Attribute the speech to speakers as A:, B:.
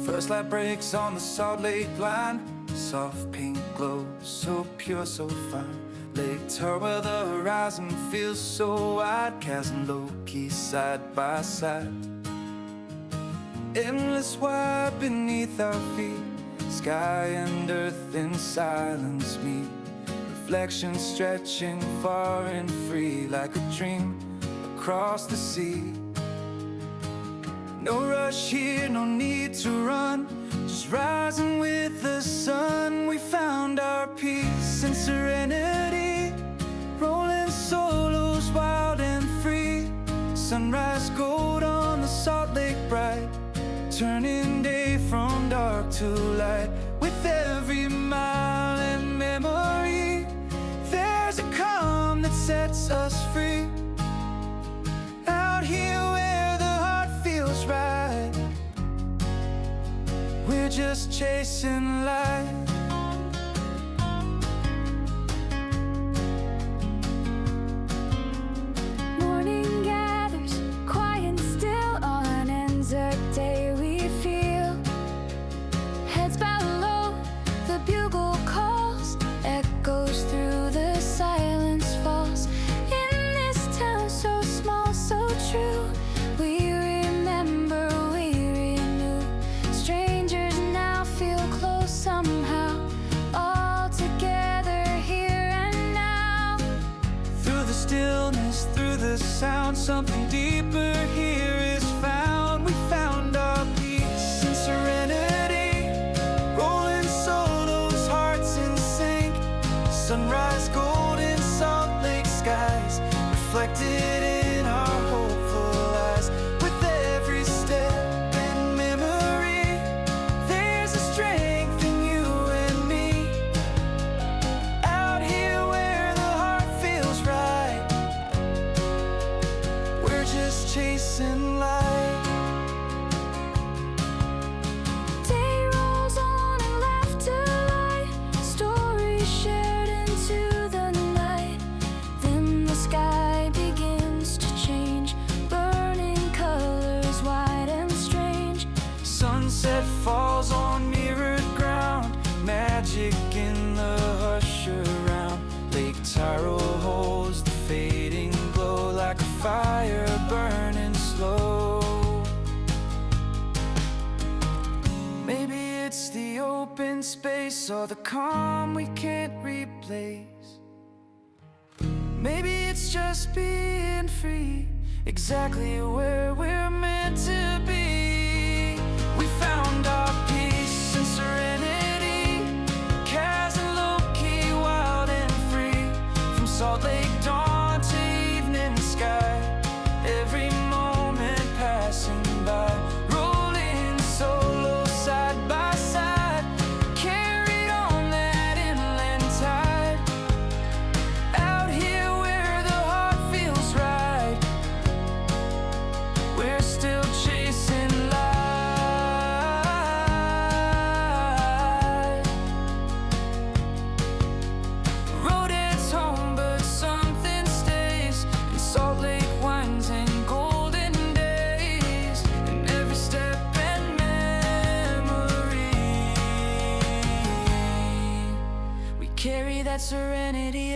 A: First light breaks on the Salt Lake line. Soft pink glow, so pure, so fine. Lake Tyrrell, the horizon feels so wide. Kazz Loki side by side. Endless wide beneath our feet. Sky and earth in silence meet. Reflections stretching far and free, like a dream across the sea. No rush here, no need to run, just rising with the sun. We found our peace in serenity, rolling solos wild and free. Sunrise gold on the Salt Lake bright, turning day from dark to light. With every mile and memory, there's a calm that sets us free. Out here where the heart feels right, we're just chasing light.
B: Morning gathers, quiet and still on an ANZAC day. We feel heads bowed low, the bugle calls, echoes through the silence falls. In this town so small, so true, we remember, we renew. Strangers now feel close somehow, all together here and now.
A: Through the stillness, through the sound, something deeper here is found. We found our peace in serenity, rolling solos, hearts in sync. Sunrise gold in Salt Lake skies, reflected in our hopeful eyes. With every step and memory, there's a strength in you and me. Out here where the heart feels right, we're just chasing light.
B: Day rolls on and laughter light, stories shared into the night. Then the sky begins to change, burning colors wide and strange.
A: Sunset falls on mirrored ground, magic in the hush around. Lake Tyrrell holds the fading glow, like a fire burning slow. Maybe it's the open space or the calm we can't replace. Maybe it's just being free, exactly where we're meant to be. We found our peace in serenity, Kazz Loki, wild and free. From Salt Lake dawn to evening sky, every moment passing by, rolling solo side by side, carried on that inland tide. Out here where the heart feels right, we're still chasing light. Road ends home, but something stays, and Salt Lake winds in golden days. And every step and memory, we carry that serenity.